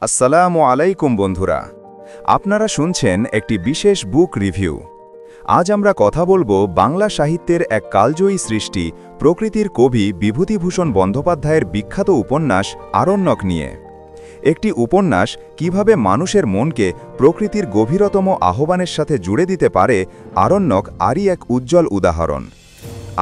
আসসালামু আলাইকুম বন্ধুরা, আপনারা শুনছেন একটি বিশেষ বুক রিভিউ। আজ আমরা কথা বলবো বাংলা সাহিত্যের এক কালজয়ী সৃষ্টি প্রকৃতির কবি বিভূতিভূষণ বন্দ্যোপাধ্যায়ের বিখ্যাত উপন্যাস আরণ্যক নিয়ে। একটি উপন্যাস কিভাবে মানুষের মনকে প্রকৃতির গভীরতম আহ্বানের সাথে জুড়ে দিতে পারে, আরণ্যক আরই এক উজ্জ্বল উদাহরণ।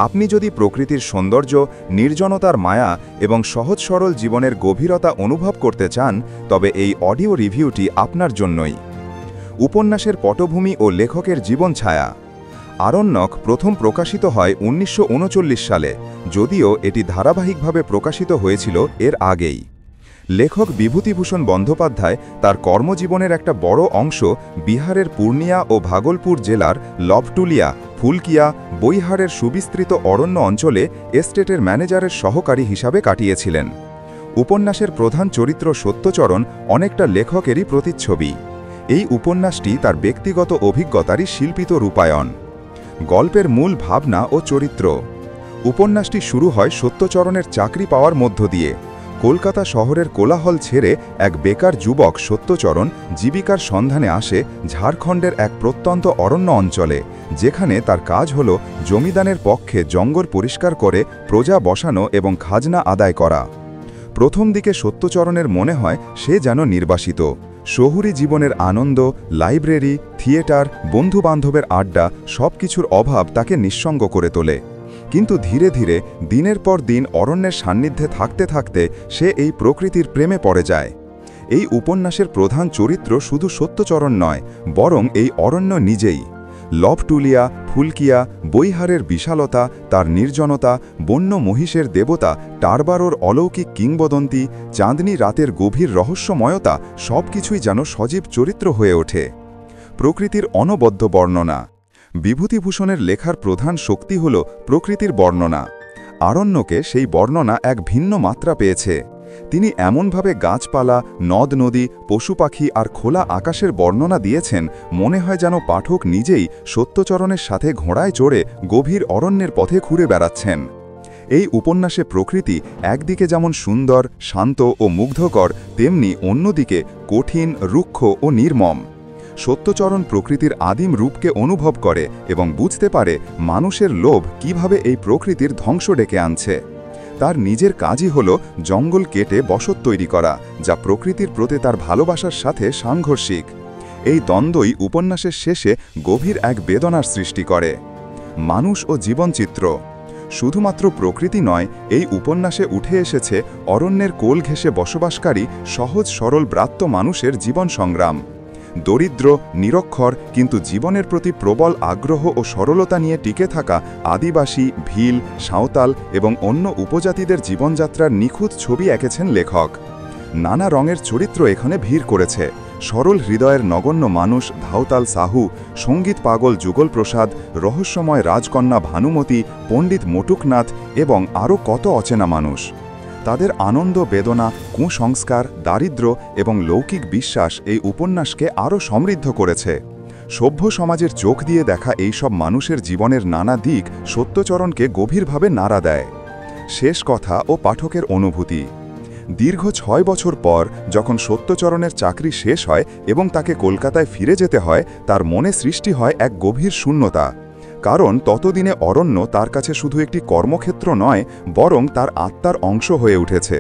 আপনি যদি প্রকৃতির সৌন্দর্য, নির্জনতার মায়া এবং সহজ সরল জীবনের গভীরতা অনুভব করতে চান, তবে এই অডিও রিভিউটি আপনার জন্যই। উপন্যাসের পটভূমি ও লেখকের জীবন ছায়া। আরণ্যক প্রথম প্রকাশিত হয় ১৯৩৯ সালে, যদিও এটি ধারাবাহিকভাবে প্রকাশিত হয়েছিল এর আগেই। লেখক বিভূতিভূষণ বন্দ্যোপাধ্যায় তার কর্মজীবনের একটা বড় অংশ বিহারের পূর্ণিয়া ও ভাগলপুর জেলার লবটুলিয়া, ফুলকিয়া, বৈহারের সুবিস্তৃত অরণ্য অঞ্চলে এস্টেটের ম্যানেজারের সহকারী হিসাবে কাটিয়েছিলেন। উপন্যাসের প্রধান চরিত্র সত্যচরণ অনেকটা লেখকেরই প্রতিচ্ছবি। এই উপন্যাসটি তার ব্যক্তিগত অভিজ্ঞতারই শিল্পিত রূপায়ণ। গল্পের মূল ভাবনা ও চরিত্র। উপন্যাসটি শুরু হয় সত্যচরণের চাকরি পাওয়ার মধ্য দিয়ে। কলকাতা শহরের কোলাহল ছেড়ে এক বেকার যুবক সত্যচরণ জীবিকার সন্ধানে আসে ঝাড়খণ্ডের এক প্রত্যন্ত অরণ্য অঞ্চলে, যেখানে তার কাজ হল জমিদানের পক্ষে জঙ্গল পরিষ্কার করে প্রজা বসানো এবং খাজনা আদায় করা। প্রথম দিকে সত্যচরণের মনে হয় সে যেন নির্বাসিত। শহুরি জীবনের আনন্দ, লাইব্রেরি, থিয়েটার, বন্ধুবান্ধবের আড্ডা সবকিছুর অভাব তাকে নিঃসঙ্গ করে তোলে। কিন্তু ধীরে ধীরে দিনের পর দিন অরণ্যের সান্নিধ্যে থাকতে থাকতে সে এই প্রকৃতির প্রেমে পড়ে যায়। এই উপন্যাসের প্রধান চরিত্র শুধু সত্যচরণ নয়, বরং এই অরণ্য নিজেই। লবটুলিয়া, ফুলকিয়া, বৈহারের বিশালতা, তার নির্জনতা, বন্য মহিষের দেবতা টারবারোর অলৌকিক কিংবদন্তি, চাঁদনি রাতের গভীর রহস্যময়তা সবকিছুই যেন সজীব চরিত্র হয়ে ওঠে। প্রকৃতির অনবদ্য বর্ণনা। বিভূতিভূষণের লেখার প্রধান শক্তি হল প্রকৃতির বর্ণনা। আরণ্যকে সেই বর্ণনা এক ভিন্ন মাত্রা পেয়েছে। তিনি এমনভাবে গাছপালা, নদ নদী, পশু পাখি আর খোলা আকাশের বর্ণনা দিয়েছেন, মনে হয় যেন পাঠক নিজেই সত্যচরণের সাথে ঘোড়ায় চড়ে গভীর অরণ্যের পথে ঘুরে বেড়াচ্ছেন। এই উপন্যাসে প্রকৃতি একদিকে যেমন সুন্দর, শান্ত ও মুগ্ধকর, তেমনি অন্যদিকে কঠিন, রুক্ষ ও নির্মম। সত্যচরণ প্রকৃতির আদিম রূপকে অনুভব করে এবং বুঝতে পারে মানুষের লোভ কিভাবে এই প্রকৃতির ধ্বংস ডেকে আনছে। তার নিজের কাজই হল জঙ্গল কেটে বসত তৈরি করা, যা প্রকৃতির প্রতি তার ভালোবাসার সাথে সাংঘর্ষিক। এই দ্বন্দ্বই উপন্যাসের শেষে গভীর এক বেদনার সৃষ্টি করে। মানুষ ও জীবনচিত্র। শুধুমাত্র প্রকৃতি নয়, এই উপন্যাসে উঠে এসেছে অরণ্যের কোল ঘেঁষে বসবাসকারী সহজ সরল ব্রাত্য মানুষের জীবন সংগ্রাম। দরিদ্র, নিরক্ষর কিন্তু জীবনের প্রতি প্রবল আগ্রহ ও সরলতা নিয়ে টিকে থাকা আদিবাসী, ভিল, সাঁওতাল এবং অন্য উপজাতিদের জীবনযাত্রার নিখুঁত ছবি এঁকেছেন লেখক। নানা রঙের চরিত্র এখানে ভিড় করেছে। সরল হৃদয়ের নগণ্য মানুষ ধাওতাল সাহু, সঙ্গীত পাগল যুগল প্রসাদ, রহস্যময় রাজকন্যা ভানুমতি, পণ্ডিত মটুকনাথ এবং আরও কত অচেনা মানুষ। তাদের আনন্দ, বেদনা, কুসংস্কার, দারিদ্র্য এবং লৌকিক বিশ্বাস এই উপন্যাসকে আরও সমৃদ্ধ করেছে। সভ্য সমাজের চোখ দিয়ে দেখা এইসব মানুষের জীবনের নানা দিক সত্যচরণকে গভীরভাবে নাড়া দেয়। শেষ কথা ও পাঠকের অনুভূতি। দীর্ঘ ৬ বছর পর যখন সত্যচরণের চাকরি শেষ হয় এবং তাকে কলকাতায় ফিরে যেতে হয়, তার মনে সৃষ্টি হয় এক গভীর শূন্যতা। কারণ ততদিনে অরণ্য তার কাছে শুধু একটি কর্মক্ষেত্র নয়, বরং তার আত্মার অংশ হয়ে উঠেছে।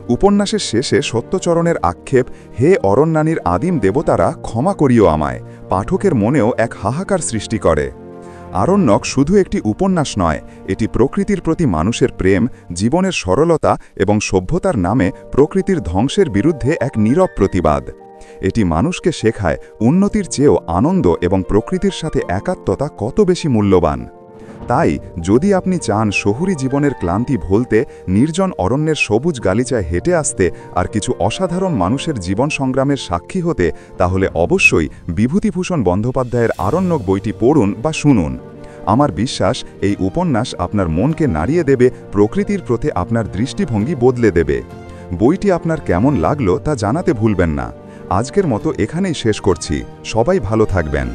উপন্যাসের শেষে সত্যচরণের আক্ষেপ, হে অরণ্যানীর আদিম দেবতারা, ক্ষমা করিও আমায়, পাঠকের মনেও এক হাহাকার সৃষ্টি করে। আরণ্যক শুধু একটি উপন্যাস নয়, এটি প্রকৃতির প্রতি মানুষের প্রেম, জীবনের সরলতা এবং সভ্যতার নামে প্রকৃতির ধ্বংসের বিরুদ্ধে এক নীরব প্রতিবাদ। এটি মানুষকে শেখায় উন্নতির চেয়েও আনন্দ এবং প্রকৃতির সাথে একাত্মতা কত বেশি মূল্যবান। তাই যদি আপনি চান শহুরি জীবনের ক্লান্তি ভুলতে, নির্জন অরণ্যের সবুজ গালিচায় হেঁটে আসতে আর কিছু অসাধারণ মানুষের জীবন সংগ্রামের সাক্ষী হতে, তাহলে অবশ্যই বিভূতিভূষণ বন্দ্যোপাধ্যায়ের আরণ্যক বইটি পড়ুন বা শুনুন। আমার বিশ্বাস এই উপন্যাস আপনার মনকে নাড়িয়ে দেবে, প্রকৃতির প্রতি আপনার দৃষ্টিভঙ্গি বদলে দেবে। বইটি আপনার কেমন লাগলো তা জানাতে ভুলবেন না। আজকের মতো এখানেই শেষ করছি। সবাই ভালো থাকবেন।